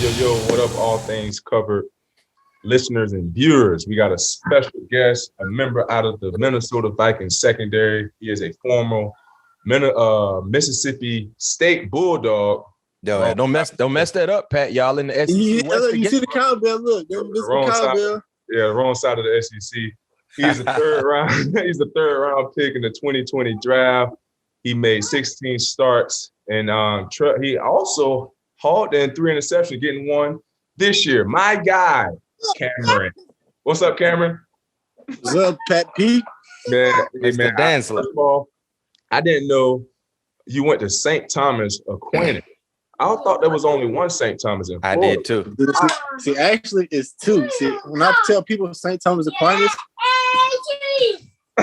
Yo, what up, all things covered listeners and viewers? We got a special guest, a member out of the Minnesota Vikings secondary. He is a former Mississippi State Bulldog. Yo, don't mess that up, Pat. Y'all in the SEC Yeah, West look, you see the cowbell. Look, wrong side, wrong side of the SEC. He's a third round. He's a third round pick in the 2020 draft. He made 16 starts, and he also hauled in 3 interceptions, getting one this year. My guy, Cameron. What's up, Cameron? What's up, Pat P? Man, Mr. Dantzler. First of all, I didn't know you went to St. Thomas Aquinas. I thought there was only one St. Thomas in Florida. I did too. See, actually, it's 2. See, when I tell people St. Thomas Aquinas, hey,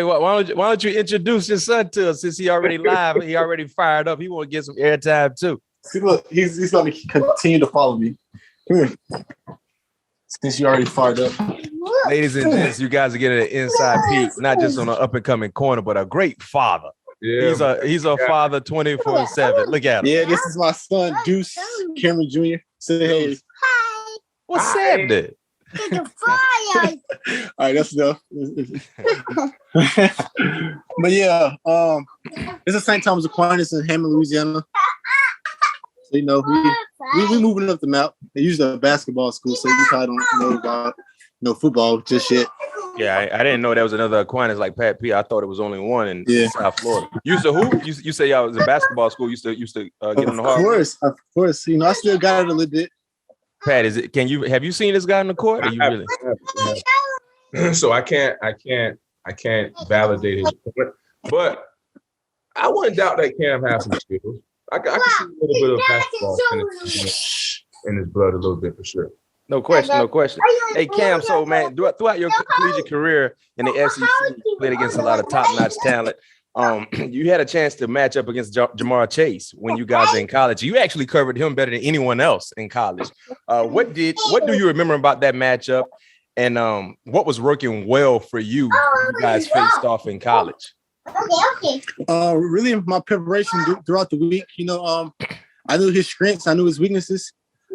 why don't you introduce your son to us since he already live? He already fired up. He want to get some airtime too. see, look, he's going to continue to follow me. Come here. Since you already fired up. Ladies and gents, you guys are getting an inside peek, not just on an up and coming corner, but a great father. Yeah, he's a father 24/7. Look at him. Yeah, this is my son, Deuce Cameron Jr. Say hey. What's happening? All right, that's enough. But yeah, it's a St. Thomas Aquinas in Hammond, Louisiana. So, you know, we moving up the map. They usually a basketball school, so you probably don't know about football just yet. Yeah, I didn't know there was another Aquinas like Pat P. I thought it was only one in South Florida. You used to who? You say y'all was a basketball school. Used to get on the hard. Of course. You know, I still got it a little bit. Pat, have you seen this guy in the court? Or you really? So I can't validate his point, but I wouldn't doubt that Cam has some skills. I can see a little bit of basketball in his blood a little bit for sure. No question. Hey, Cam, so, man, throughout your collegiate career in the SEC, you played against a lot of top-notch talent. You had a chance to match up against Jamar Chase when you guys were in college. You actually covered him better than anyone else in college. What do you remember about that matchup? And what was working well for you guys faced off in college? Really, my preparation throughout the week, you know, I knew his strengths, I knew his weaknesses.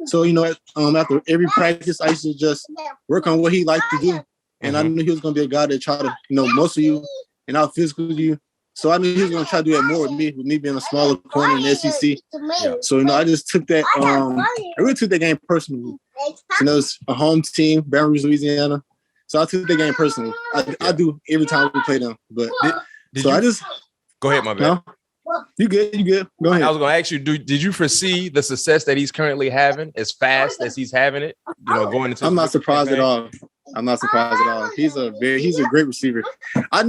So, you know, after every practice, I used to just work on what he liked to do. And I knew he was going to be a guy that tried to, muscle you and out physical you. So I knew he was going to try to do that more with me being a smaller corner in the SEC. Yeah. So, you know, I just took that, I really took that game personally. You know, it's a home team, Baton Rouge, Louisiana. So I took that game personally. I do every time we play them. But go ahead, my man. You good. Go ahead. I was going to ask you, did you foresee the success that he's currently having as fast as he's having it? Going into I'm not surprised at all. He's a great receiver. I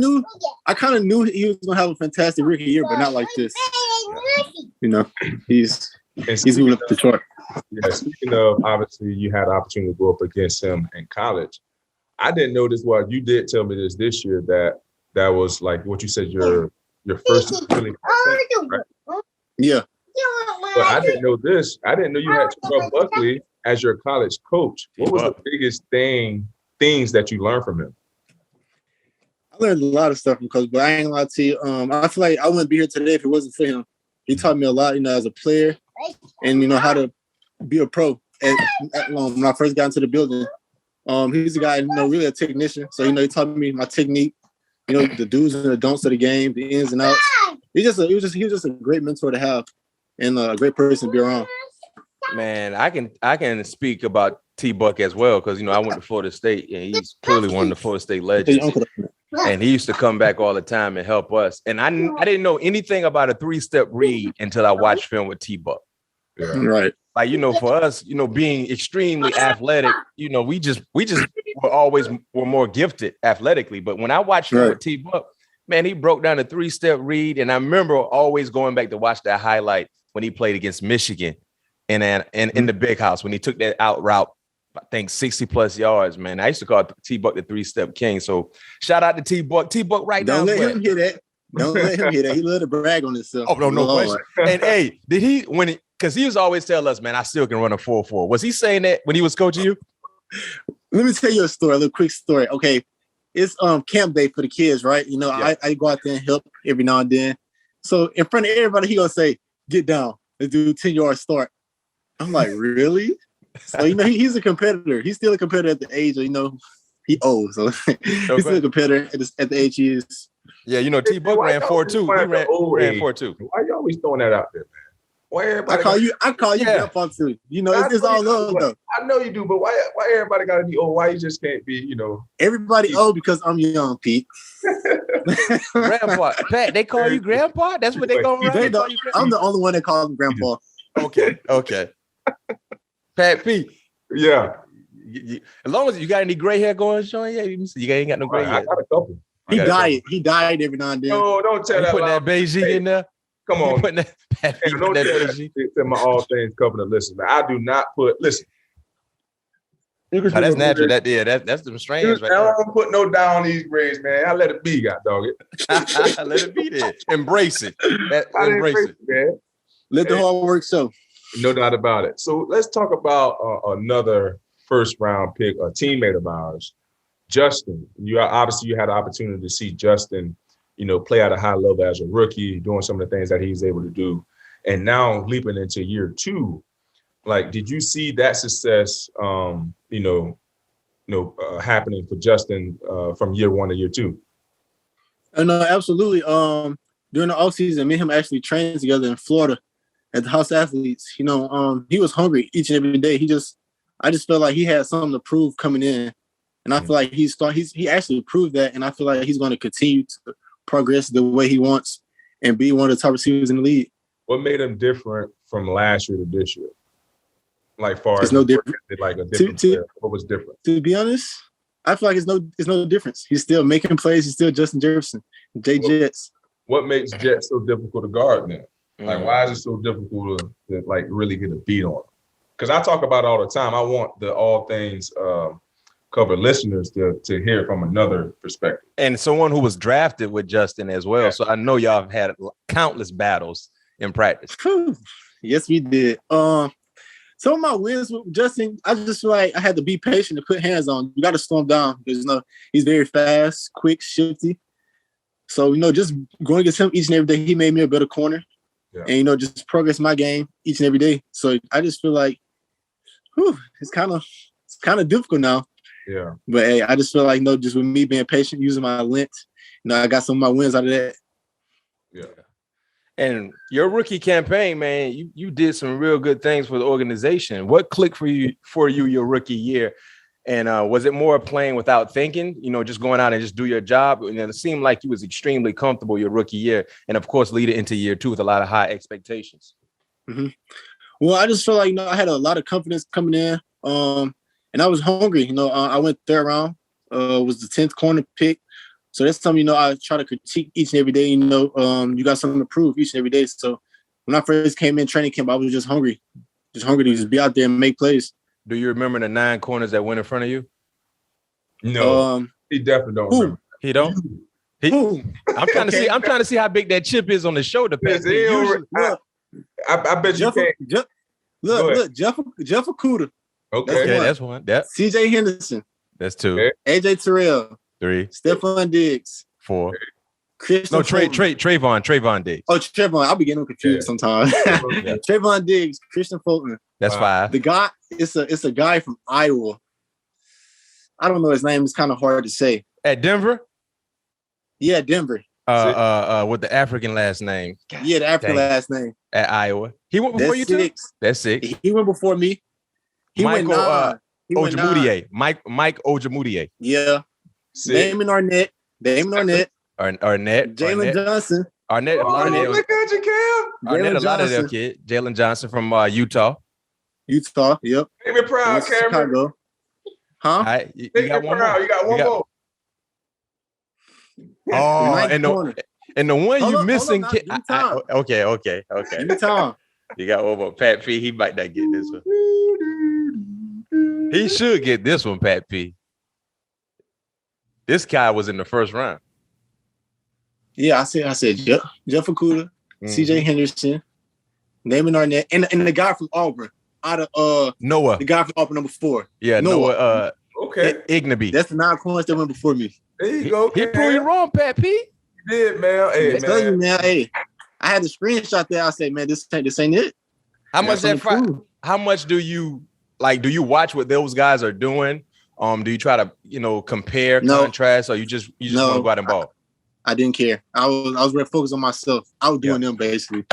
kind of knew he was going to have a fantastic rookie year, but not like this. You know, he's moving up the chart. Yeah, speaking of, obviously, you had the opportunity to go up against him in college. I didn't know this. Well, you did tell me this year that was like what you said your first really, right? Yeah. But I didn't know this. I didn't know you had Terrell Buckley as your college coach. What was the biggest things that you learned from him? I learned a lot of stuff from Coach, but I ain't gonna lie to you. I feel like I wouldn't be here today if it wasn't for him. He taught me a lot, as a player, and how to be a pro. When I first got into the building, he's a guy, really a technician. So he taught me my technique. The do's and the don'ts of the game, the ins and outs. He was just a great mentor to have and a great person to be around. Man, I can speak about T-Buck as well because, I went to Florida State and he's clearly one of the Florida State legends. And he used to come back all the time and help us. And I didn't know anything about a 3-step read until I watched film with T-Buck. Yeah. Right. Like, for us, being extremely athletic, we just were more gifted athletically. But when I watched him with T-Buck, man, he broke down a 3-step read. And I remember always going back to watch that highlight when he played against Michigan and in the big house when he took that out route, I think 60 plus yards, man. I used to call T-Buck the 3-step king. So shout out to T-Buck. T-Buck right now. Don't let him hear that. He loved to brag on himself. Oh, no question. And hey, did he because he was always tell us, man, I still can run a 4.4. Was he saying that when he was coaching you? Let me tell you a little quick story. Okay. It's camp day for the kids, right? I go out there and help every now and then. So in front of everybody, he gonna say, get down. let's do 10-yard start. I'm like, really? So, he's a competitor. He's still a competitor at the age of, he old. So he's still a competitor at the age he is. Yeah, T-Buck ran 4.2. He ran 4.2. Why you always throwing that out there, man? Why everybody I call you grandpa too. It's all love though. I know you do, but why everybody gotta be old? Why you just can't be, Everybody old because I'm young, Pete. Grandpa. Pat, they call you grandpa? That's what they gonna run. I'm the only one that calls him grandpa. Okay. Pat P. Yeah. As long as you got any gray hair going, Sean, yeah, you ain't got no gray hair. I got a couple. He died every now and then. No, don't tell that. Putting that Beijing in there. Come on. Putting that don't tell that to my All Things Covenant listeners. I do not listen. That's natural. That's the strange right there. I don't put no down on these grades, man. I let it be, God dog it. Let it be there. Embrace it. Embrace it, man. Let the hard work show. No doubt about it. So let's talk about another first round pick, a teammate of ours, Justin. You had the opportunity to see Justin, play at a high level as a rookie, doing some of the things that he's able to do, and now leaping into year 2. Like, did you see that success, happening for Justin from year 1 to year 2? No, absolutely. During the offseason, me and him actually trained together in Florida at the House Athletes. He was hungry each and every day. I just felt like he had something to prove coming in, and I feel like he actually proved that, and I feel like he's going to continue to progress the way he wants and be one of the top receivers in the league. What made him different from last year to this year? Like, far it's no different. Like a different player. What was different? To be honest, I feel like it's no difference. He's still making plays. He's still Justin Jefferson, Jets. What makes Jets so difficult to guard now? Like, why is it so difficult to like really get a beat on him? Because I talk about it all the time. I want the All Things Cover listeners to hear from another perspective. And someone who was drafted with Justin as well. Yeah. So I know y'all have had countless battles in practice. Yes, we did. Some of my wins with Justin, I just feel like I had to be patient to put hands on. You got to slow him down because, he's very fast, quick, shifty. So, just going against him each and every day, he made me a better corner. Yeah. And, just progress my game each and every day. So I just feel like, it's kind of difficult now. Yeah. But, hey, I just feel like, just with me being patient, using my length, I got some of my wins out of that. Yeah. And your rookie campaign, man, you did some real good things for the organization. What clicked for you your rookie year? And was it more playing without thinking, just going out and just do your job? And it seemed like you was extremely comfortable your rookie year. And, of course, lead it into year 2 with a lot of high expectations. Mm-hmm. Well, I just feel like, I had a lot of confidence coming in. And I was hungry. I went 3rd round, was the 10th corner pick. So that's something, I try to critique each and every day. You got something to prove each and every day. So when I first came in training camp, I was just hungry to just be out there and make plays. Do you remember the 9 corners that went in front of you? No, he definitely don't remember. He don't? I'm trying to see. I'm trying to see how big that chip is on the shoulder. I bet you can't. Look, Jeff Okudah. Okay, that's one. That CJ Henderson. That's 2. Okay. AJ Terrell. 3. Stephon Diggs. 4. Trayvon Diggs. Oh, Trayvon. I'll be getting confused sometimes. Yeah. Trayvon Diggs, Christian Fulton. That's 5. The guy, it's a guy from Iowa. I don't know his name. It's kind of hard to say. At Denver? Yeah, Denver. With the African last name. Yeah, the African last name. At Iowa. He went before you 6. too? That's 6. He went before me. Michael Ojemudia. Mike Ojemudia. Yeah. Damon Arnett. Arnett. Jalen Johnson. Arnett. Look at you, Cam. Arnett, a lot of them kid. Jalen Johnson from Utah. Yep. Make me proud, Cameron. Huh? Right, you got one more. You got one more. Oh, and the one you missing. Okay. Give me time. You got one more. Pat P. He might not get this one. He should get this one, Pat P. This guy was in the 1st round. Yeah, I said Jeff Okudah, CJ Henderson, Damon Arnett, and the guy from Auburn out of Noah. The guy from Auburn, number 4. Yeah, Noah. Okay. Ignaby. That's the 9 corners that went before me. There you go. He proved you wrong, Pat P. You did, man. Hey, I tell you, man. Hey, I had the screenshot there. I said, man, this ain't it. How much how much do you like? Do you watch what those guys are doing? Do you try to compare, contrast, or you just want to go out and ball? I didn't care. I was very focused on myself. I was doing them basically.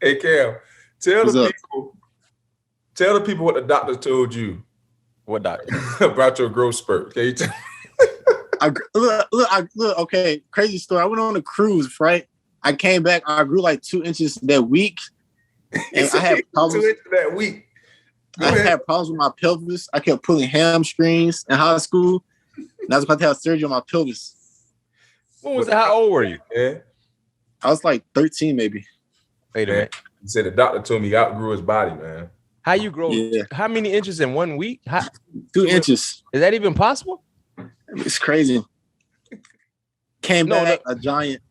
Hey Cam, tell the people what the doctor told you. What doctor? About your growth spurt. Can you tell? Look. Okay, crazy story. I went on a cruise, right? I came back. I grew like 2 inches that week, and I had problems 2 inches that week. I had problems with my pelvis. I kept pulling hamstrings in high school, and I was about to have surgery on my pelvis. When was that? How old were you? Yeah, I was like 13, maybe. Wait a minute. He said the doctor told me he outgrew his body, man. How you grow? Yeah. How many inches in 1 week? 2 inches. Is that even possible? It's crazy. Came back a giant.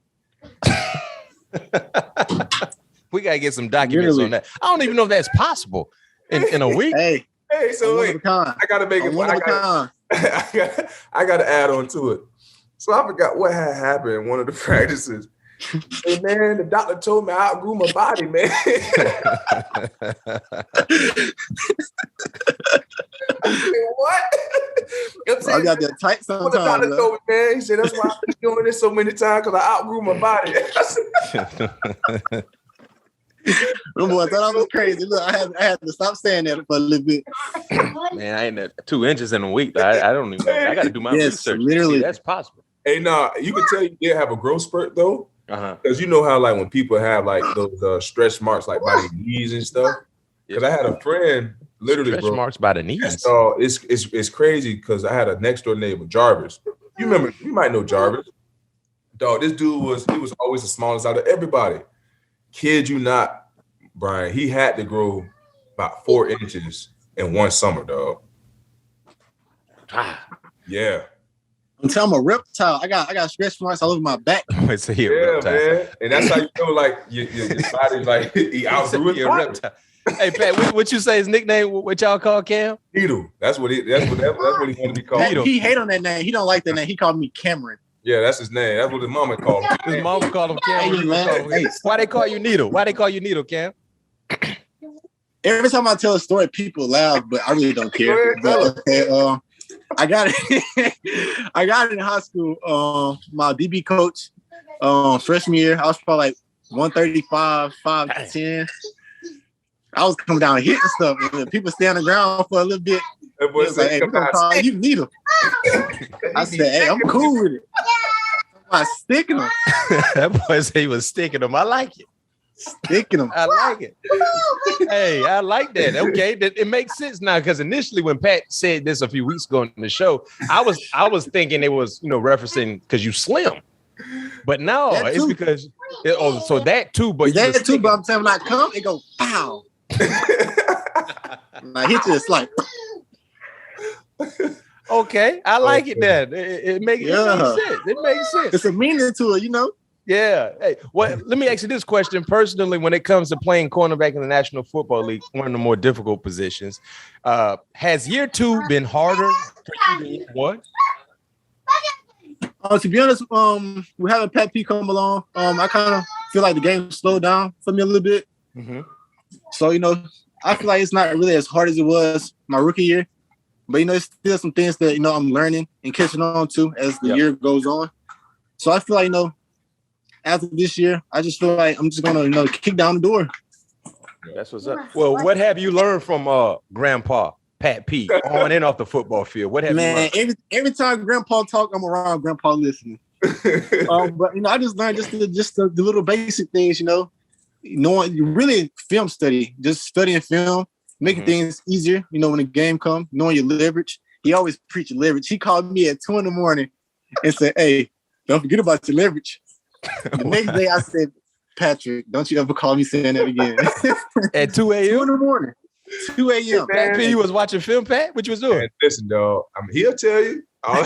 We gotta get some documents on that. I don't even know if that's possible in a week. Hey, so wait, I gotta make it. I gotta add on to it. So I forgot what had happened in one of the practices. Hey man, the doctor told me I outgrew my body, man. What? I got that tight sometimes. What the doctor told me, man? He said that's why I've been doing this so many times because I outgrew my body. Remember, I thought I was crazy. Look, I had to stop saying that for a little bit. Man, I ain't at 2 inches in a week. I don't even know. I got to do my research. Literally, that's possible. Hey, you can tell you did have a growth spurt though, because you know how like when people have like those stretch marks like by the knees and stuff. Because I had a friend literally stretch marks by the knees. So it's crazy because I had a next door neighbor, Jarvis. You might know Jarvis. Dog, this dude was always the smallest out of everybody. Kid you not, Brian. He had to grow about 4 inches in one summer, dog. Yeah. I'm telling I'm a reptile. I got stretch marks all over my back. It's a reptile. Man. And that's how you know like your body's like he outgrew his reptile. Hey Pat, what you say his nickname? What y'all call Cam? Needle. That's what he wanted to be called. Pat, he hate on that name. He don't like that name. He called me Cameron. Yeah, that's his name. That's what his mama called him. His mama called him Cam. Hey, man. Hey. Why they call you Needle? Why they call you Needle, Cam? Every time I tell a story, people laugh, but I really don't care. But, okay, I got it. I got it in high school. My DB coach, freshman year, I was probably like 135, 5'10". I was coming down hitting stuff, and people stay on the ground for a little bit. That boy said, "Hey, we're gonna call you Needle." I said, "Hey, I'm cool with it." I'm sticking them. That boy said he was sticking them. I like it. Sticking them. I like it. Hey, I like that. Okay, it makes sense now because initially when Pat said this a few weeks ago in the show, I was thinking it was referencing because you slim, but no, it's because so that too. But that too. But I'm telling you, when I come, it go pow. I hit you, it's like. Okay, I like it. Then it makes sense. It makes sense. It's a meaning to it, Yeah. Hey, let me ask you this question personally. When it comes to playing cornerback in the National Football League, one of the more difficult positions, has year 2 been harder for you than year 1? To be honest, we're having Pat P come along. I kind of feel like the game slowed down for me a little bit. Mm-hmm. So, I feel like it's not really as hard as it was my rookie year. But, it's still some things that, I'm learning and catching on to as the year goes on. So I feel like, after this year, I just feel like I'm just going to, kick down the door. That's what's up. Well, what have you learned from Grandpa Pat P on and off the football field? What have you learned? Every time Grandpa talk, I'm around Grandpa listening. But, I just learned just the little basic things, knowing you really film study, just studying film, making things easier, when the game comes, knowing your leverage. He always preach leverage. He called me at 2 a.m. and said, "Hey, don't forget about your leverage." The next day I said, "Patrick, don't you ever call me saying that again." At 2 a.m.? 2 a.m. 2 a.m. Pat P, you was watching film, Pat? What you was doing? Man, listen, dog. He'll tell you. All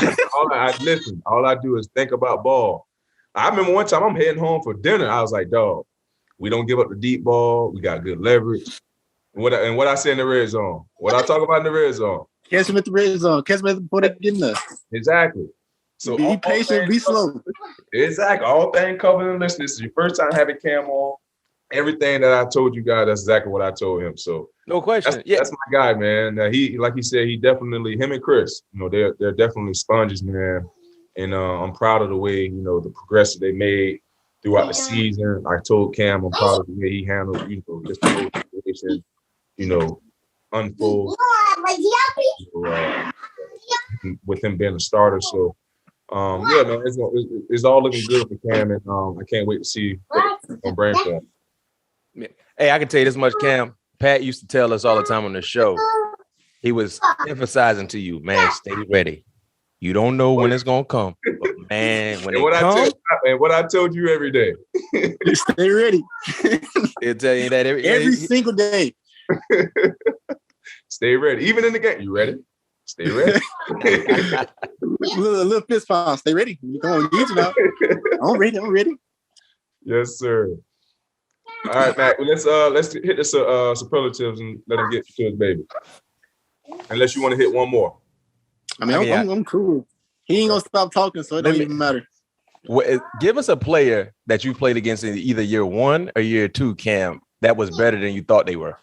I do is think about ball. I remember one time I'm heading home for dinner. I was like, dog, we don't give up the deep ball. We got good leverage. And what I say in the red zone. What I talk about in the red zone. Catch him at the red zone. Catch him before they get in there. Exactly. So be patient, be slow. Exactly. All things covered and listening. This is your first time having Cam on. everything that I told you guys, that's exactly what I told him. So no question. That's my guy, man. He, like he said, he definitely, him and Chris, they're definitely sponges, man. And I'm proud of the way, the progression they made throughout the season. I told Cam I'm proud of the way he handled, just the whole situation, unfold with him being a starter. So, yeah, man, it's all looking good for Cam, and I can't wait to see what it's gonna bring for him. Hey, I can tell you this much, Cam. Pat used to tell us all the time on the show. He was emphasizing to you, man, stay ready. You don't know when it's gonna come, but man, when it comes, what I told you every day, stay ready. He'll tell you that every single day. Stay ready, even in the game. You ready? Stay ready. a little fist pound. Stay ready. Come on, you now. I'm ready. Yes, sir. All right, Mac. Well, let's hit the superlatives and let him get to his baby. Unless you want to hit one more. I'm cool. He ain't gonna stop talking, so it don't even matter. Give us a player that you played against in either year 1 or year 2, Cam, that was better than you thought they were.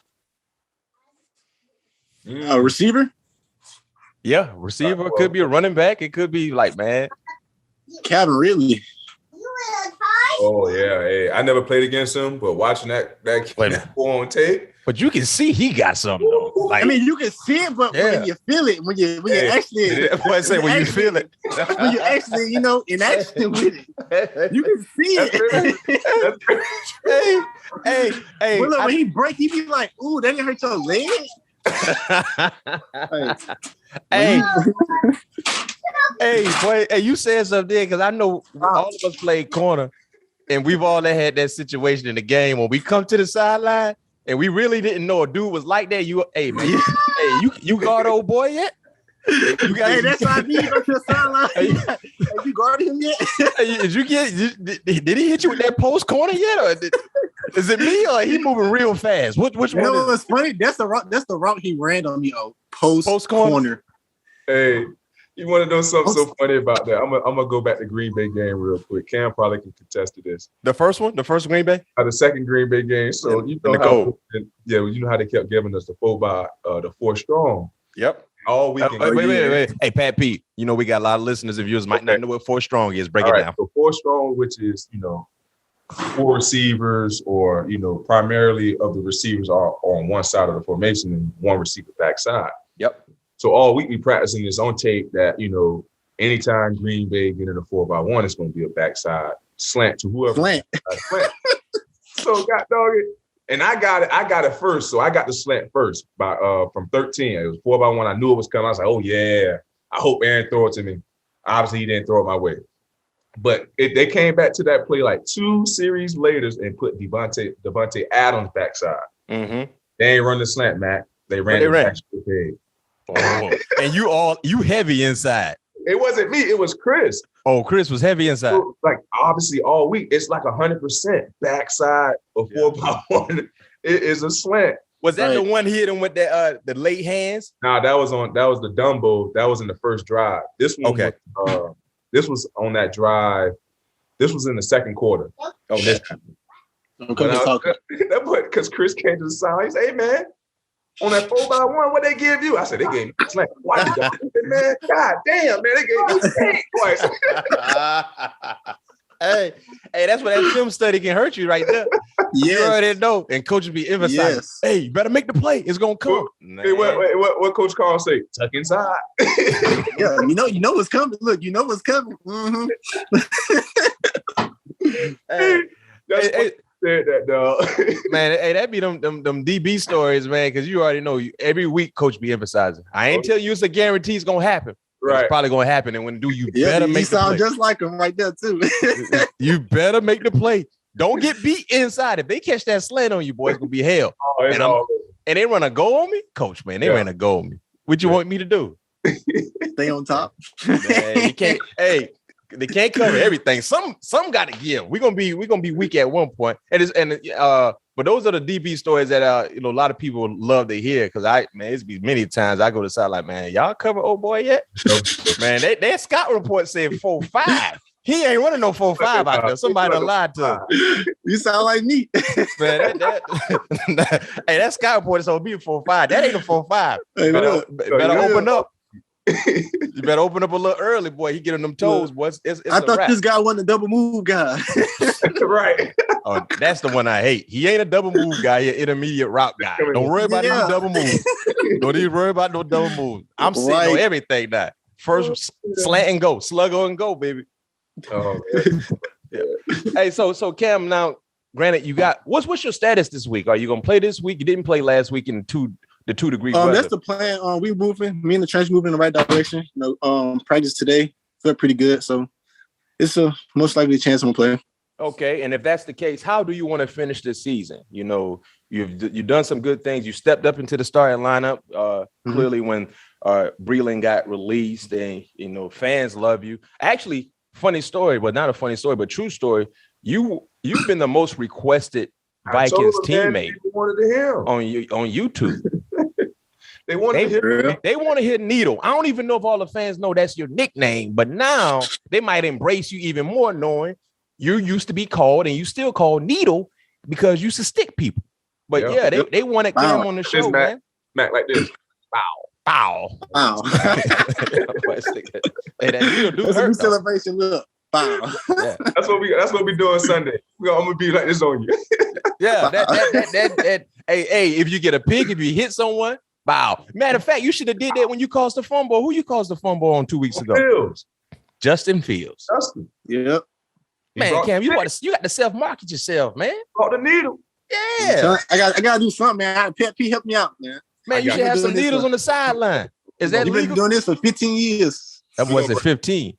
A receiver? Yeah, receiver. Could be a running back. It could be like, man. Calvin Ridley. Oh, yeah. Hey, I never played against him, but watching that on tape. But you can see he got something, though. Like, you can see it, but when you feel it, when you actually, when you feel it, when you actually, in action with it, you can see it. Hey. Well, look, when he break, he be like, "Ooh, that didn't hurt your leg." Hey, you said something because I know all of us played corner, and we've all had that situation in the game when we come to the sideline and we really didn't know a dude was like that. You guard old boy yet? That's what I mean. Go to the sideline. Have you guarded him yet? Did he hit you with that post corner yet, or is it me, or he moving real fast? Which one? It's funny. That's the route he ran on me. Post corner. Hey, you want to know something so funny about that? I'm gonna go back to Green Bay game real quick. Cam probably can contest to this. The first Green Bay, the second Green Bay game. So you know how they kept giving us the 4 strong. Yep. All weekend. Wait. Hey, Pat Pete, we got a lot of listeners of yours might not know what 4 strong is. Break it down. So 4 strong, which is 4 receivers, or primarily of the receivers are on one side of the formation and 1 receiver backside. Yep. So all week we practicing this on tape that anytime Green Bay get in a 4x1, it's going to be a backside slant to whoever. Slant. So God dog it. And I got it first. So I got the slant first from 13. It was 4x1. I knew it was coming. I was like, oh yeah, I hope Aaron throw it to me. Obviously he didn't throw it my way. But they came back to that play like 2 series later and put Devontae Adams backside. Mm-hmm. They ain't run the slant, Mac. They ran the pig. Oh. And you heavy inside. It wasn't me. It was Chris. Oh, Chris was heavy inside. So, like obviously all week, it's like 100% backside of 4x1. It is a slant. Was that the one hit him with the late hands? Nah, that was the Dumbo. That was in the first drive. This one, this was on that drive. This was in the second quarter. Oh, this time. Because Chris came to the side. He said, "Hey man, on that 4x1, what they give you?" I said, "They gave me a slant." Why did that? Man, God damn, man, they gave me a twice. Hey, that's what that film study can hurt you right there. Yes. You already know. And coach will be emphasizing, hey, you better make the play. It's going to come. Hey, what Coach Carl say? Tuck inside. Yeah, you know what's coming. Look, you know what's coming. Mm-hmm. That's said that, dog. Man, hey, that be them DB stories, man, because you already know every week coach be emphasizing. I ain't tell you it's a guarantee it's going to happen. Right. It's probably going to happen. And when you better make the play. You sound just like him right there, too. You better make the play. Don't get beat inside. If they catch that slant on you, boy, it's going to be hell. And they run a goal on me? Coach, man, they ran a goal on me. What you want me to do? Stay on top. Man, you can't. Hey, they can't cover everything. Some got to give. We're gonna be weak at one point. But those are the DB stories that a lot of people love to hear, because it's been many times I go to the side like, man, y'all cover old boy yet? Man, that scout report said 4-5. He ain't running no 4.5 out there. Somebody done lied to him. You sound like me. Man, hey, that sky report is on me 4.5. That ain't a 4.5. Hey, better open up. You better open up a little early, boy. He getting them toes, boy. It's I thought this guy wasn't a double move guy. Right. Oh, that's the one I hate. He ain't a double move guy. He an intermediate route guy. Don't worry about no double move. Don't even worry about no double move. I'm sitting on everything now. First slant and go, sluggo and go, baby. Oh, yeah. Hey, so Cam, now, granted, you got what's your status this week? Are you gonna play this week? You didn't play last week in the 2 degree weather. That's the plan. We moving. Me and the trench moving in the right direction. Practice today felt pretty good, so it's a most likely chance I'm gonna play. Okay, and if that's the case, how do you want to finish this season? You know, you've done some good things. You stepped up into the starting lineup. Clearly, when Breland got released, and fans love you. Actually, funny story, but not a funny story, but true story. You've been the most requested Vikings teammate on YouTube. They want to hear Needle. I don't even know if all the fans know that's your nickname, but now they might embrace you even more, knowing you used to be called and you still call Needle because you used to stick people. But they wanted Cam on the show, man. Mac like this. Bow. Hey, that Needle do hurt. That's a celebration. Look. Bow. Yeah. That's what we doing Sunday. I'm gonna be like this on you. Yeah, that hey, if you get a pick, if you hit someone, bow. Matter of fact, you should have did that when you caused the fumble. Who you caused the fumble on 2 weeks ago? Fields. Justin Fields. Yep. Man, Cam, you got to self-market yourself, man. Brought the needle. Yeah. I gotta do something, man. Pet P, help me out, man. Man, you should have some needles on the sideline. Is that legal? You've been doing this for 15 years. That boy said 15.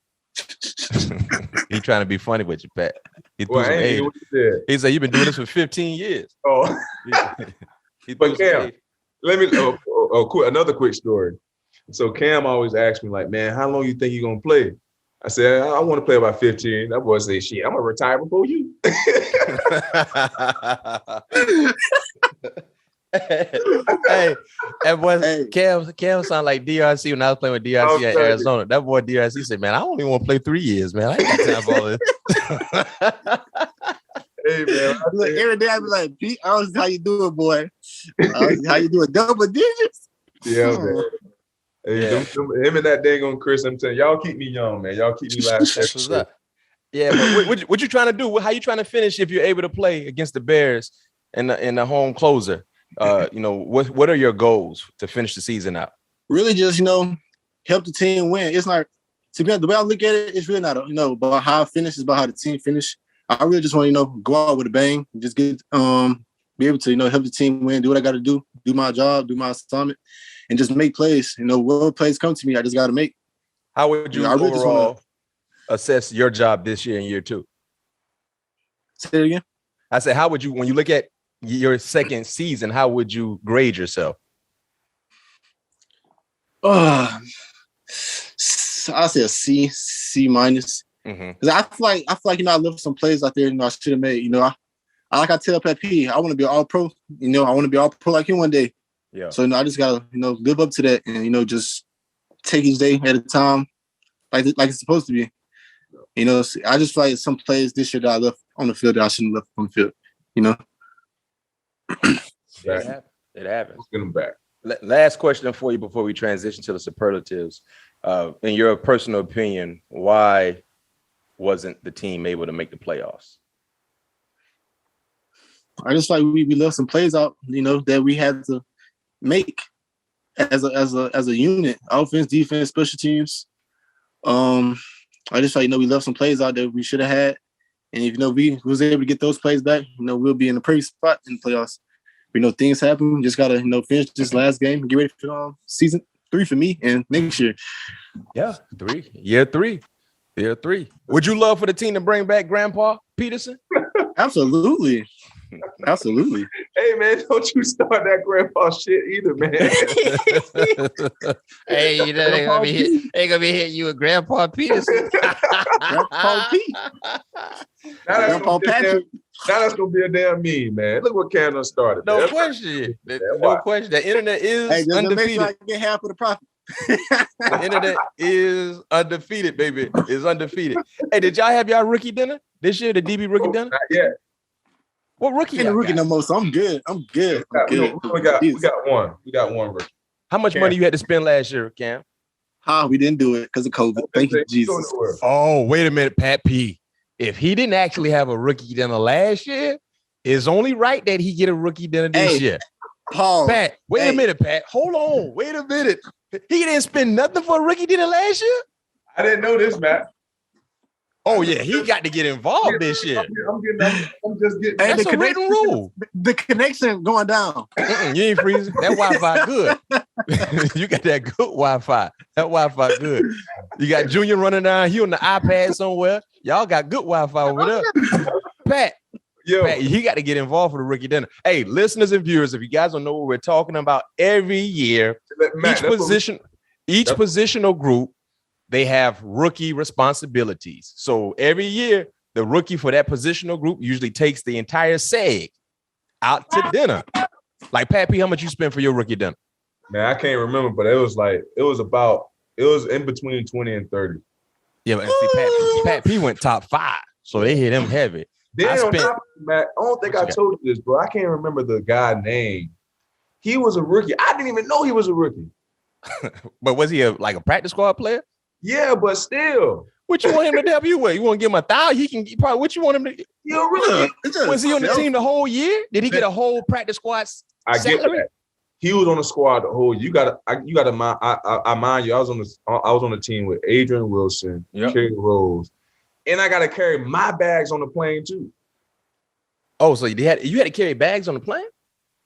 He trying to be funny with you, Pat. He said you've been doing this for 15 years. Oh. But Cam, let me another quick story. So Cam always asks me, like, man, how long you think you're gonna play? I said, I want to play about 15. That boy said, shit, I'm gonna retire before you. Hey, that boy Cam sound like DRC when I was playing with DRC at Arizona. That boy DRC said, man, I only want to play 3 years, man. I ain't got time for all this. Hey, man. Look, every day I be like, Pete, I don't know how you do it, boy. How you do it? Double digits? Yeah, man. Hey, him and that dang on Chris, I'm telling y'all keep me young, man. Y'all keep me last. Yeah, but what you trying to do? How you trying to finish if you're able to play against the Bears in the home closer? What are your goals to finish the season out? Really just, help the team win. It's not, to be honest, the way I look at it, it's really not, about how I finish, it's about how the team finish. I really just want to, go out with a bang, just get, be able to, help the team win, do what I got to do my job, do my assignment, and just make plays. Whatever plays come to me, I just got to make. How would you overall assess your job this year and year two? Say it again. I said, how would you, when you look at your second season, how would you grade yourself? I say a C minus. Because I feel like I left some plays out there, I should have made. I tell Pat P, I want to be all pro. I want to be all pro like him one day. Yeah. So I just gotta live up to that and just take each day at a time, like it's supposed to be. I just feel like some plays this year that I left on the field that I shouldn't have left on the field. It happens. Let's get them back. Last question for you before we transition to the superlatives. In your personal opinion, why wasn't the team able to make the playoffs? I just like we left some plays out, that we had to make as a unit, offense, defense, special teams. I just like we left some plays out that we should have had, and if we was able to get those plays back, we'll be in a pretty spot in the playoffs. Things happen. Just gotta finish this last game and get ready for season 3 for me and next year. Yeah, year three. Would you love for the team to bring back Grandpa Peterson? Absolutely. Hey man, don't you start that grandpa shit either, man. Hey, ain't gonna be hitting you with Grandpa Peterson. Grandpa Pete. Grandpa Patrick. Now that's gonna be a damn meme, man. Look what Canada started. No question. The internet is undefeated. Make sure I get half of the profit. The internet is undefeated, baby. It's undefeated. Hey, did y'all have y'all rookie dinner this year? The DB rookie dinner? Not yet. What rookie? Ain't a rookie no more, so I'm good. We got one. We got one rookie. How much money you had to spend last year, Cam? We didn't do it because of COVID. Thank you, Jesus. Oh, wait a minute, Pat P. If he didn't actually have a rookie dinner last year, it's only right that he get a rookie dinner this year. Paul. Pat, wait a minute, Pat. Hold on. Wait a minute. He didn't spend nothing for a rookie dinner last year? I didn't know this, Matt. Oh, yeah. He got to get involved this year. I'm just getting. That's a written rule. The connection going down. You ain't freezing. That Wi-Fi good. You got that good Wi-Fi. That Wi-Fi good. You got Junior running down. He on the iPad somewhere. Y'all got good Wi-Fi over there. Pat, he got to get involved for the rookie dinner. Hey, listeners and viewers, if you guys don't know what we're talking about, every year, each positional group, they have rookie responsibilities. So every year, the rookie for that positional group usually takes the entire seg out to dinner. Like, Pat P, how much you spend for your rookie dinner? Man, I can't remember, but it was in between 20 and 30. Yeah, but see, Pat P went top 5, so they hit him heavy. Then I don't think I told you this, bro. I can't remember the guy's name. He was a rookie. I didn't even know he was a rookie. But was he a practice squad player? Yeah, but still. What you want him to help you with? You want to give him 1,000? He can probably. What you want him to? You're a rookie. Was he on the team the whole year? Did he get a whole practice squad salary? Get that. He was on the squad the whole year. I mind you, I was on the team with Adrian Wilson, Kerry Rose, and I gotta carry my bags on the plane too. Oh, so you had to carry bags on the plane?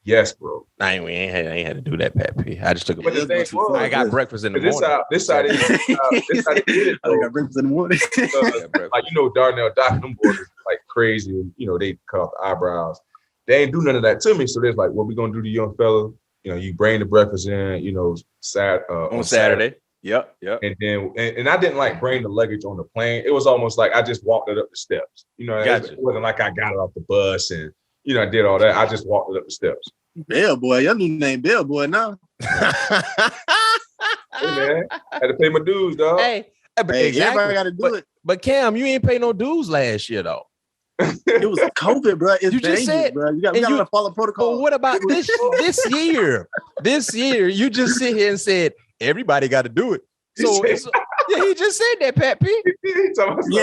Yes, bro. I ain't had to do that, Pat P. I just took a I got breakfast in the morning. This side did it. I got breakfast in the morning. Darnell Doc, them boys are like crazy. And, they cut off the eyebrows. They ain't do none of that to me. So they're like, what we gonna do to young fella? You bring the breakfast in, on Saturday. Yep. And then, and I didn't bring the luggage on the plane. It was almost like I just walked it up the steps. Gotcha. It wasn't like I got it off the bus and, I did all that. I just walked it up the steps. Bellboy, your new name Bellboy now. Hey, man, I had to pay my dues, dog. Hey, exactly. Everybody got to do it. But Cam, you ain't pay no dues last year, though. It was COVID, bro. It's you just said, bro. You got to follow protocol. But what about this year? This year, you just sit here and said everybody got to do it. So he just said that, Pat P.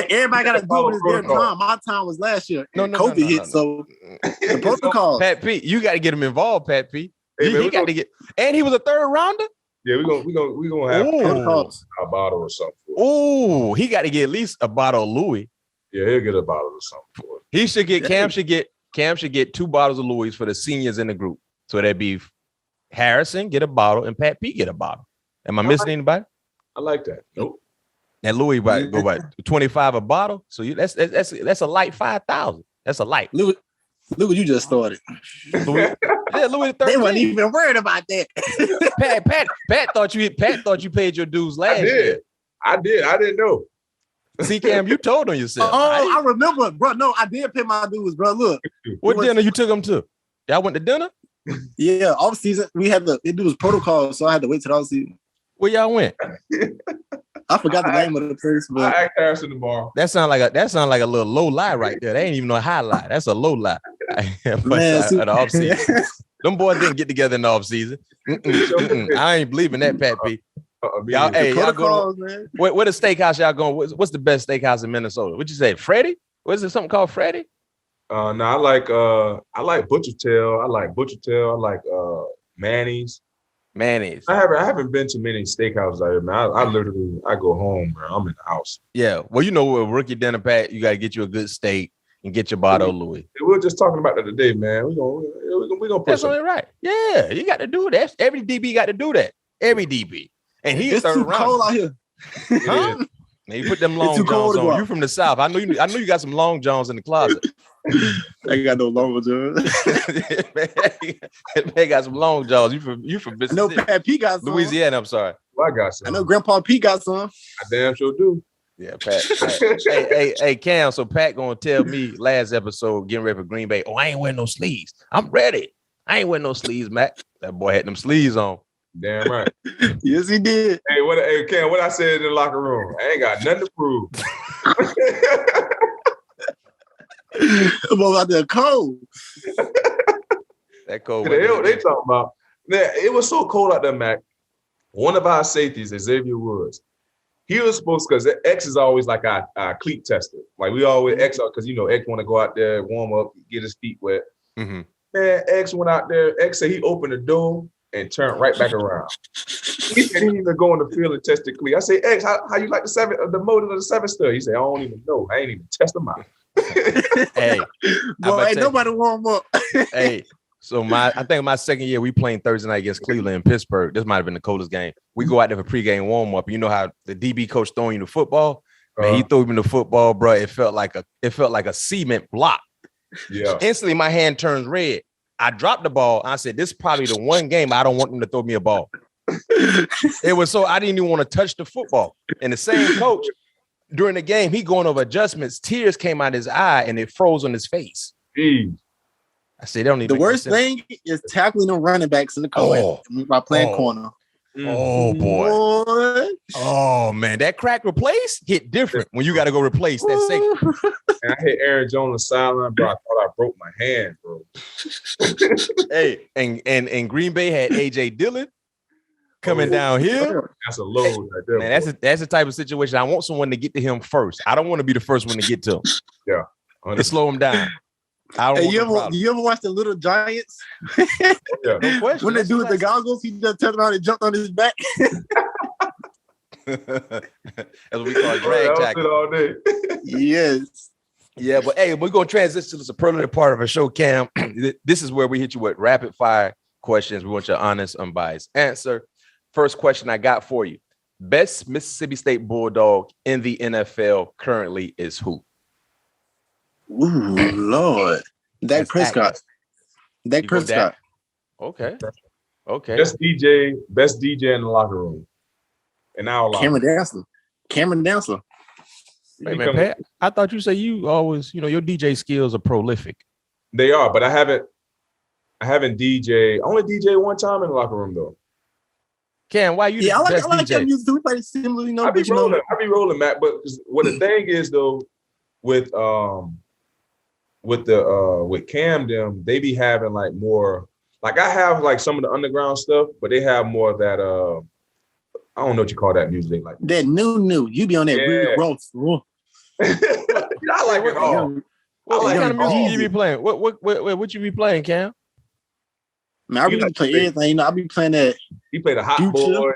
Everybody got to do it at their time. My time was last year. COVID hit, so the protocol. Pat P, you got to get him involved, Pat P. He got to get, and he was a third rounder. Yeah, we gonna have a bottle or something. Oh, he got to get at least a bottle of Louis. Yeah, he'll get a bottle or something for it. He should get Cam should get 2 bottles of Louis for the seniors in the group. So that'd be Harrison get a bottle and Pat P get a bottle. Am I missing anybody? I like that. Nope. And Louis go by 25 a bottle. So that's a light 5,000. That's a light. Louis, you just started. Louis the 13. They weren't even worried about that. Pat thought you paid your dues last year. I did. I didn't know. See, Cam, you told on yourself. I remember, bro. No, I did pay my dues, bro. Look. What dinner you took them to? Y'all went to dinner? Yeah, off season. It was protocol, so I had to wait till off season. Where y'all went? I forgot the name of the place, but I asked Harrison tomorrow. That sound like a little low lie right there. That ain't even no high lie. That's a low lie. Man, the off season. Them boys didn't get together in the off season. I ain't believing that, Pat P. Y'all go to, what the steakhouse y'all going? What's the best steakhouse in Minnesota? What you say, Freddie? Was it something called Freddie? No, I like Butcher Tail. I like Manny's. I haven't been to many steakhouses out here, man. I go home, bro. I'm in the house. Yeah. Well, with rookie dinner, Pat, you got to get you a good steak and get your bottle of Louis. We were just talking about that today, man. We gonna put that's only right. Yeah, you got to do that. Every DB got to do that. Every DB. And he's third round. Cold out here. Huh? Man, you put them long johns on. You from the South. I know you got some long johns in the closet. I ain't got no long johns. Man got some long johns. You from Mississippi. No, Pat P got some. Louisiana, I'm sorry. Well, I got some. I know Grandpa P got some. I damn sure do. Yeah, Pat. Hey, Cam, so Pat gonna tell me last episode, getting ready for Green Bay, I ain't wearing no sleeves. I'm ready. I ain't wearing no sleeves, Mac. That boy had them sleeves on. Damn right. Yes, he did. Hey, Cam, what I said in the locker room? I ain't got nothing to prove. About the cold. That cold. They talking about. Man, it was so cold out there, Mac. One of our safeties, Xavier Woods, he was supposed, because X is always like our cleat tester. Like we always X out because X want to go out there, warm up, get his feet wet. Mm-hmm. Man, X went out there. X said he opened the door and turned right back around. He said he didn't even go in the field and test the cleat. I say, X, how you like the motor of the 7-stud? He said, I don't even know. I ain't even test them out. Hey, boy, ain't nobody warm up. Hey, so I think my second year we playing Thursday night against Cleveland in Pittsburgh. This might have been the coldest game. We go out there for pregame warm up. You know how the DB coach throwing you the football? Man, he threw me the football, bro. It felt like a cement block. Yeah. Instantly, my hand turns red. I dropped the ball. I said, "This is probably the one game I don't want them to throw me a ball." It was so I didn't even want to touch the football. And the same coach during the game, he going over adjustments. Tears came out his eye and it froze on his face. Jeez. I said, "They don't need the worst thing is tackling the running backs in the corner by playing corner." Oh boy. Oh man, that crack replace hit different when you got to go replace that safety. And I hit Aaron Jones on the sideline, bro. I thought I broke my hand, bro. Hey, and Green Bay had AJ Dillon coming downhill. That's a load right there. Man, that's the type of situation. I want someone to get to him first. I don't want to be the first one to get to him. Yeah. To slow him down. Hey, you ever watch the Little Giants? Yeah. No question. When they do with the goggles, he just turned around and jumped on his back. That's what we call drag tackle. All day. Yes. Yeah, but hey, we're gonna transition to the superlative part of our show, Cam. This is where we hit you with rapid fire questions. We want your honest, unbiased answer. First question I got for you: best Mississippi State Bulldog in the NFL currently is who? Ooh, Lord. Dak Prescott. Dak Prescott. Okay. Best DJ in the locker room. And now Cameron Dantzler. Hey, man, Pat, I thought you say you always, your DJ skills are prolific. They are, but I haven't DJ. I only DJ one time in the locker room though. Cam, why you? Yeah, I like Cam music too. We play similar, I be rolling, Matt. But what the thing is though, with Cam them, they be having like more. Like I have like some of the underground stuff, but they have more of that. I don't know what you call that music like. That new. You be on that real growth. I like it all. What kind of music you be playing? What you be playing, Cam? Man, I really play everything. I be playing that. He played a Hot Boy.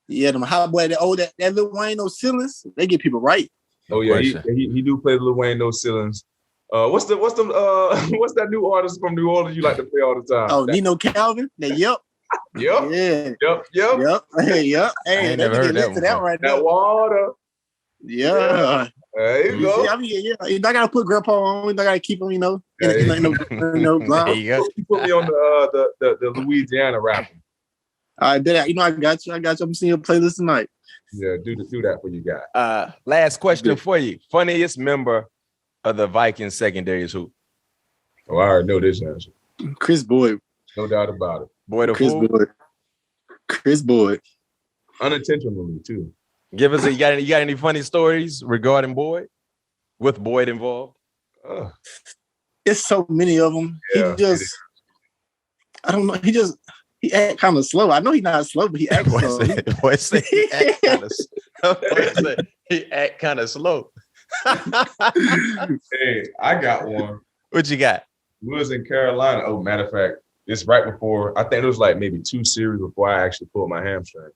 Yeah, them Hot Boy. That Lil Wayne, no ceilings. They get people right. Oh yeah, he do play Lil Wayne, no ceilings. What's that new artist from New Orleans you like to play all the time? Oh, Nino Calvin. Yep. Yep. Yeah. Yep. Hey, yep. Hey, I ain't never heard that right now. That water. Yeah. There you go. See, I gotta put grandpa on. I gotta keep him, in no There you go. You put me on the Louisiana rapper. I bet. I got you. I'm seeing your playlist tonight. Yeah, do that for you guys. Last question for you. Funniest member of the Vikings secondary is who? Oh, I already know this answer. Chris Boyd. No doubt about it. Chris Boyd. Unintentionally too. Give us you got any funny stories regarding Boyd? With Boyd involved? It's so many of them. Yeah, I don't know. He act kind of slow. I know he's not slow, but he acts slow. He act kind of slow. Hey, I got one. What you got? We was in Carolina. Oh, matter of fact, it's right before. I think it was like maybe 2 series before I actually pulled my hamstring.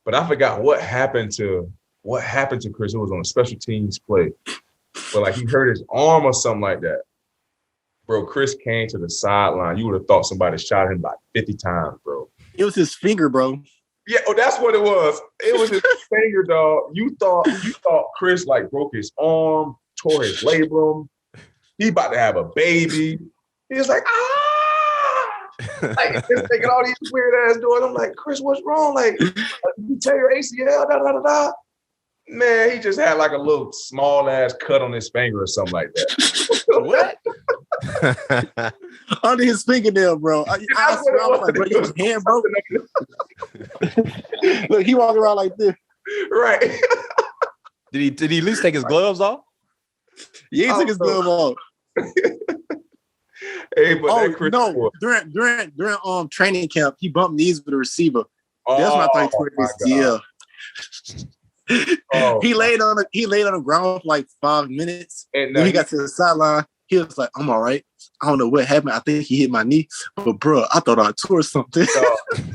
But I forgot what happened to Chris. It was on a special teams play, but like he hurt his arm or something like that. Bro, Chris came to the sideline. You would have thought somebody shot him like 50 times, bro. It was his finger, bro. Yeah, that's what it was. It was his finger, dog. You thought Chris like broke his arm, tore his labrum. He about to have a baby. He was like, like just taking all these weird ass doors. I'm like, Chris, what's wrong? Like, you tear your ACL, da. Man, he just had like a little small ass cut on his finger or something like that. What? Under his fingernail, bro. I swear, I was like, bro, your hand broke. Look, he walking around like this. Right. Did he at least take his gloves off? Yeah, he took his glove off. Hey, but during training camp, he bumped knees with the receiver. That's when I thought he tore his DL. He laid on the ground for like 5 minutes. And when he got to the sideline, he was like, "I'm all right. I don't know what happened. I think he hit my knee, but bro, I thought I tore something."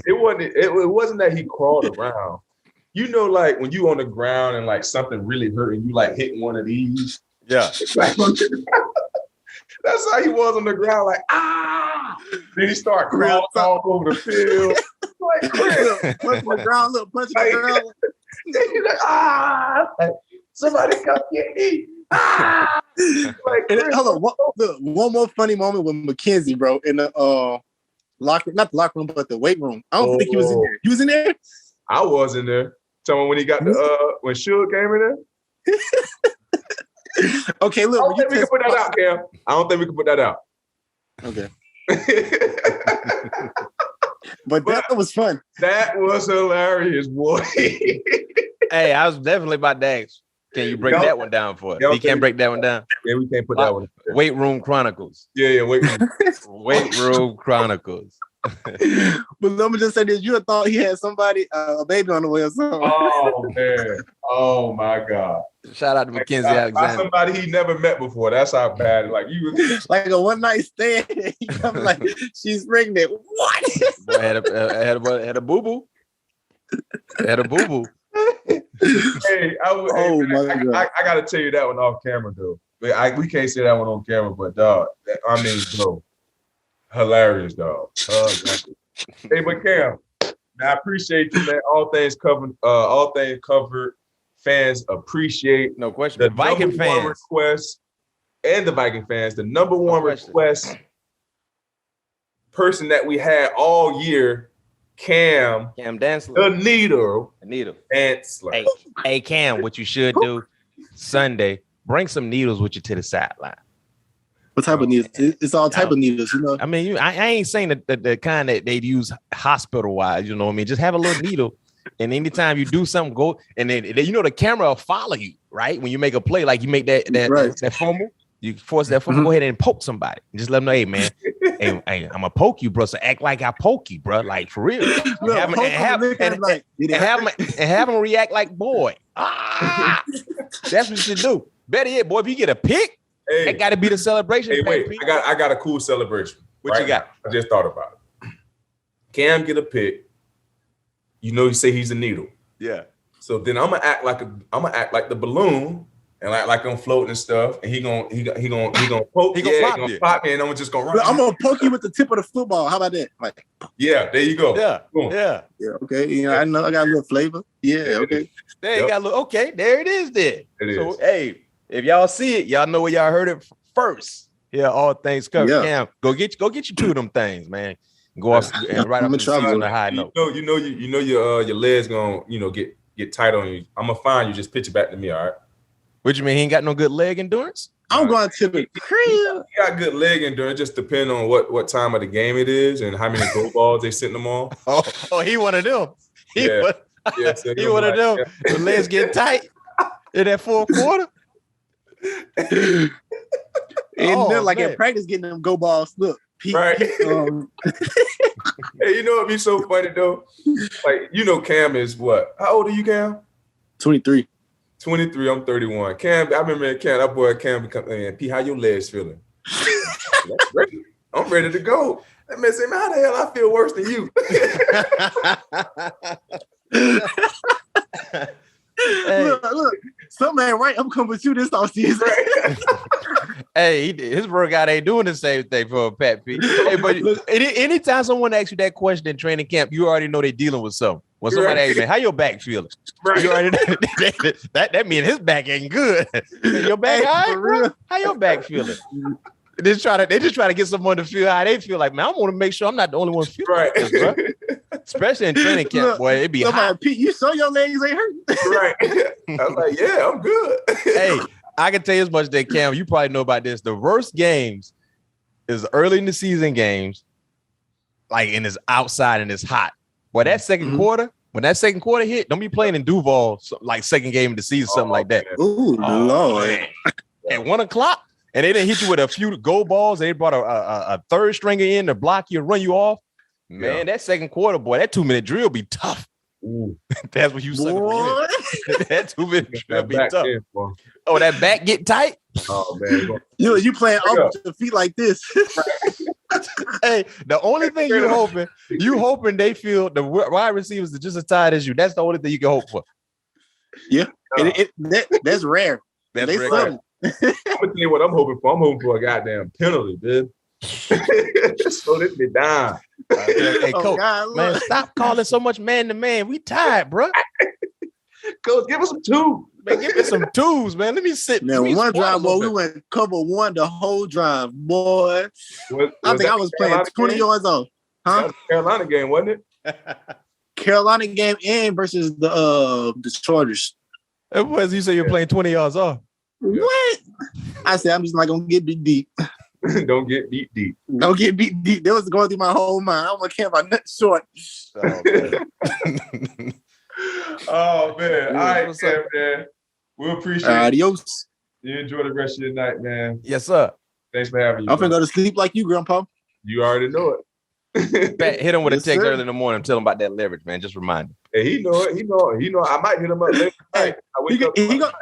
It wasn't that he crawled around. You know, like when you on the ground and like something really hurt and you like hit one of these. Yeah. That's how he was on the ground, like, ah! Then he started crawling all over the field. Like, punching the ground, punching the ground. He's like, ah! Like, somebody come get me. Ah! Like, hold on, one more funny moment with McKenzie, bro, in the locker, not the locker room, but the weight room. I don't think he was in there. You was in there? I was in there. Tell me when he got when Suge came in there. Okay, look. I don't think we can put that out, Cam. I don't think we can put that out. Okay. but that was fun. That was hilarious, boy. Hey, I was definitely about to ask. Can you break that one down for us? You can't break that one down. Yeah, we can't put that one. Weight Room Chronicles. Yeah, Weight Room. Weight Room Chronicles. But let me just say this: you would thought he had somebody, a baby on the way or something. Oh man! Oh my God! Shout out to Mackenzie Alexander. Somebody he never met before. That's how bad. Like you, like a one night stand. He comes like she's pregnant. What? Boy, had a boo boo. Had a boo boo. Hey, I gotta tell you that one off camera though. We can't say that one on camera, but dog, I mean, bro. Hilarious, dog. Hey, but Cam, I appreciate you, man. All things covered. Fans appreciate no question. The Viking fans request and the Viking fans. The number one request person that we had all year, Cam Dantzler, the needle Dantzler. Hey, Cam, what you should do Sunday, bring some needles with you to the sideline. What type of needles? It's all type of needles, you know. I mean, I ain't saying the kind that they'd use hospital-wise, you know what I mean? Just have a little needle, and anytime you do something, go, and then you know the camera will follow you, right? When you make a play, like you make that fumble, you force that fumble, go ahead and poke somebody. Just let them know, hey, man, hey, I'm going to poke you, bro, so act like I poke you, bro, like for real. Have them react like, boy, that's what you should do. Better yet, boy, if you get a pick, that got to be the celebration. Hey, wait, I got a cool celebration. What you got? I just thought about it. Cam get a pick. You know, you say he's a needle. Yeah. So then I'm gonna act like the balloon and like I'm floating and stuff. And he gonna poke. He gonna pop me, and I'm just gonna run. I'm gonna poke you with the tip of the football. How about that? Like, yeah, there you go. Yeah, boom. Yeah. Okay. You know, I know I got a little flavor. Yeah. Okay. There you got a little. Okay, there it is. There. It so, is. Hey. If y'all see it, y'all know where y'all heard it first. Yeah, all things covered. Yeah. Cam, go get you two of them things, man. Go off and right up the season on a high note. You know your legs gonna get tight on you. I'm gonna find you. Just pitch it back to me, all right? What you mean? He ain't got no good leg endurance? I'm going to the crib. He got good leg endurance. Just depending on what time of the game it is and how many goal balls they sitting them on. Oh, he one of them. He one of them. Yeah. The legs get tight in that fourth quarter. And then, like man. In practice, getting them go balls. Look, right. Hey, you know what'd be so funny though? Like, you know, Cam is what? How old are you, Cam? 23. 23. I'm 31. Cam, I remember Cam. That boy Cam become. Man, P, how your legs feeling? That's great. I'm ready to go. That man said, man, how the hell I feel worse than you? Hey. Look, something ain't right. I'm coming with you this offseason. Hey, his workout ain't doing the same thing for a Pat P. Hey, but anytime someone asks you that question in training camp, you already know they're dealing with something. When somebody asks, man, how your back feeling? Right. You already know that means his back ain't good. Your back, all right, bro? How your back feeling? They just try to get someone to feel how they feel. Like, man, I want to make sure I'm not the only one feeling right. like this, bro. Especially in training camp, boy, it'd be hot. Pete, you saw your legs ain't hurting. Right. I was like, yeah, I'm good. Hey, I can tell you as much that Cam, you probably know about this. The worst games is early in the season games, like, and it's outside and it's hot. Boy, that second quarter, when that second quarter hit, don't be playing in Duval like second game of the season, something like that. Ooh, Lord. Man. At 1 o'clock, and they didn't hit you with a few goal balls. They brought a third stringer in to block you and run you off. Man, that second quarter, boy, that 2-minute drill be tough. Ooh. That's what you suck. That 2-minute drill be tough. Oh, that back get tight. Oh man, you playing up to feet like this. Hey, the only thing you hoping they feel the wide receivers are just as tight as you. That's the only thing you can hope for. Yeah, that's rare. That's rare. I'm gonna tell you what I'm hoping for. I'm hoping for a goddamn penalty, dude. Slow this me down. Hey, Coach, man, stop calling so much man to man. We tired, bro. Coach, give us some twos. Man, give me some twos, man. Let me sit. Man, one drive, boy, we went cover one the whole drive, boy. I think I was playing 20 yards off. Huh? Carolina game, wasn't it? Carolina game in versus the Chargers. It was. You say you're playing 20 yards off. What? I said I'm just not gonna get beat deep. Don't get beat deep. Don't get beat deep. That was going through my whole mind. I don't want to care about nothing short. Oh, man. Oh man. All right, man. We appreciate it. Adios. You enjoy the rest of your night, man. Yes, sir. Thanks for having you. I'm finna go to sleep like you, Grandpa. You already know it. Pat, hit him with a text early in the morning. Tell him about that leverage, man. Just remind him. Hey, he know it. He know. I might hit him up later. Hey,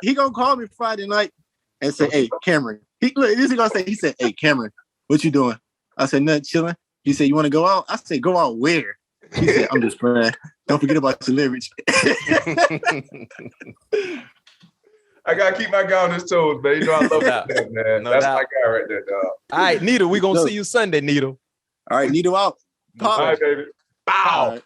he gonna call me Friday night and say, "Hey, Cameron." This is gonna say. He said, "Hey, Cameron, what you doing?" I said, "Nothing, chilling." He said, "You want to go out?" I said, "Go out where?" He said, "I'm just playing. Don't forget about your leverage." I gotta keep my guy on his toes, man. You know I love that, man. No That's doubt. my guy right there, dog. All right, Needle, we gonna see you Sunday, Needle. All right, Needle out. All right, baby. Bow. All right.